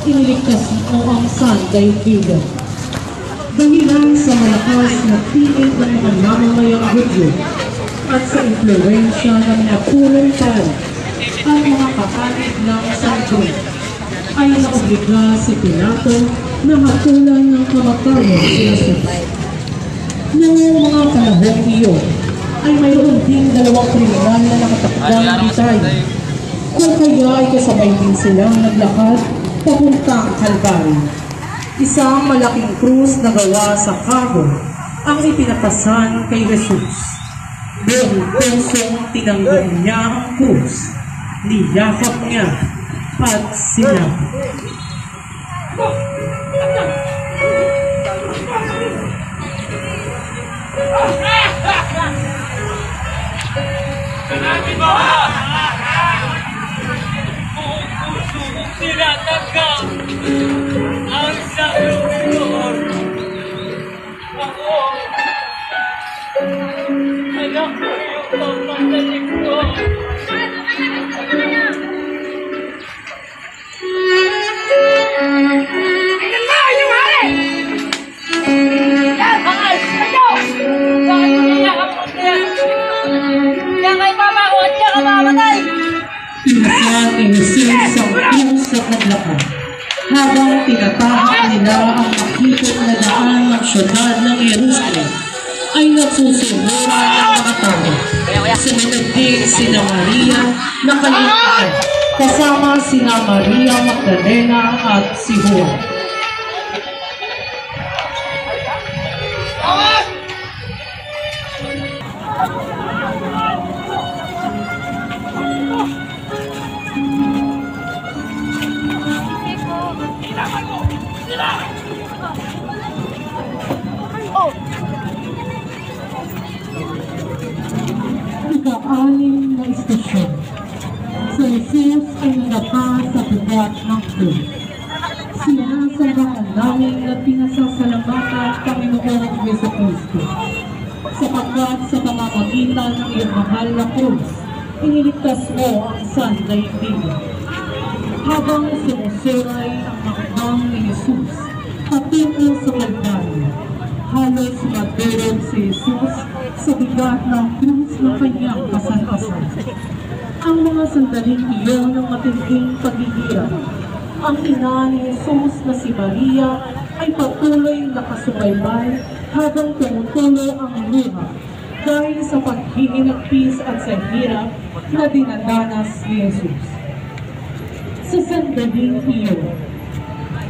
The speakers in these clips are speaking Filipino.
iniligtas mo ang sandaigdigan. Dahilan sa malakas na pilit ng mga mamamayang Hudyo at sa impluensya ng mga punong tao at mga kapanig ng sangko, ay naobliga si Pilato na hatulan ng kamatayan si Jesus. Noong mga panahong iyon, ay mayroon din dalawang kriminal na nakatakdang bitay. Kung kaya ay kasabay din silang naglakad papuntang Calvary. Isang malaking krus na gawa sa cargo ang ipinapasan kay Jesus. Buong pusong tinanggap niya ang krus, niyakap niya at sinabi, tinatanggap ang salutor. Ako, anak ko yung pagpapalik ko. Tingnan mo! Yung hari! Yan! Bakal! Kayo! Bakit umiyak ang puti? Kaya kay mama ko at kaya ka mamatay! Pinasyan ni Jesus ang krus at naglakad. Habang tinatahak nila ang makikot na daan ng syudad ng Jerusalem, ay nagsusumura ng mga tao. Sumunod din sina Maria na kalimutan, kasama sina Maria Magdalena at si Juan. Ika-anim na istasyon. Si Jesus ay nagapa sa bigat ng krus. Sinasambaan namin na pinasasalamatan Panginoon Jesucristo, sapagkat sa pamamagitan ng iyong mahal na krus, iniligtas mo ang sandaigdigan. Habang sumusuray ang hakbang ni Jesus patungo sa Kalbaryo, halos madurog si Jesus sa bigat ng krus ng kanyang kasan-kasan. Ang mga sandaling iyon ng matinding paghihirap, ang ina ni Jesus na si Maria ay patuloy nakasubaybay habang tumutulo ang luha dahil sa paghihinagpis at sa hirap na dinadanas ni Jesus. Sa sandaling iyon,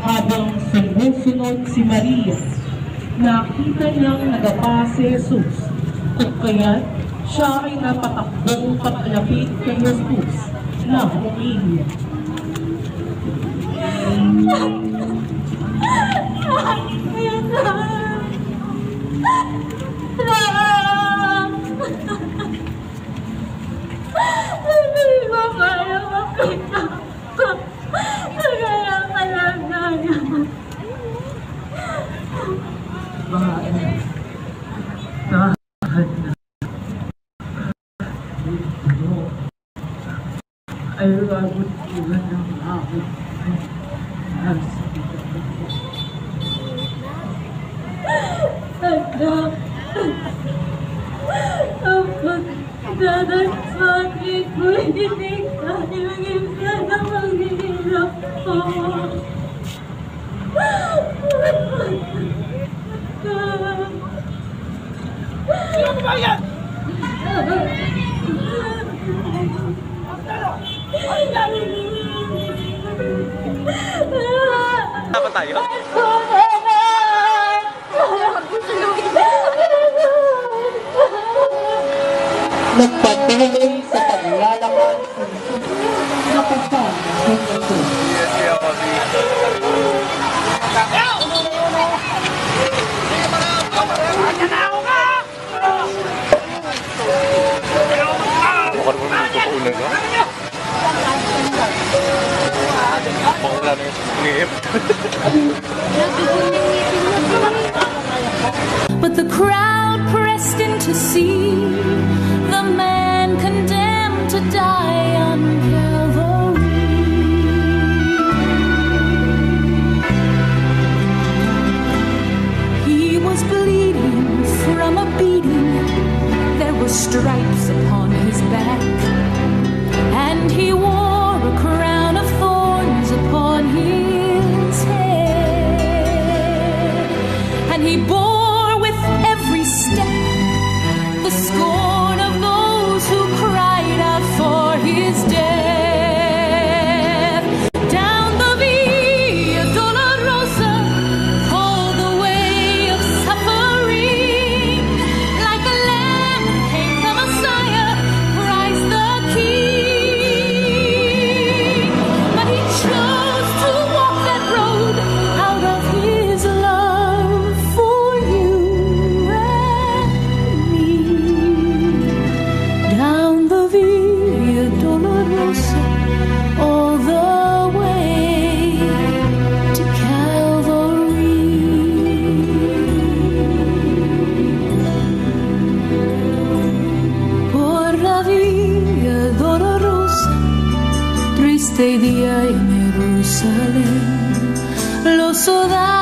habang sumusunod si Maria, nakita niyang nagapa si Jesus, kung kaya't siya ay napatakbong pagkalapit kay Jesus na umiiyak. Hindi ko kaya makita. Kaya kalagaya. Bahay na. Ay labot ilan ng aking Anak, kapag dadagpagin ko, hindi tayo isa na maghihirap ko. Sino ba yan? Apa tayo? nagpatuloy sa paglalakad na pasan ng ito. But the crowd pressed in to see the man condemned to die on Calvary. Jerusalén, los soldados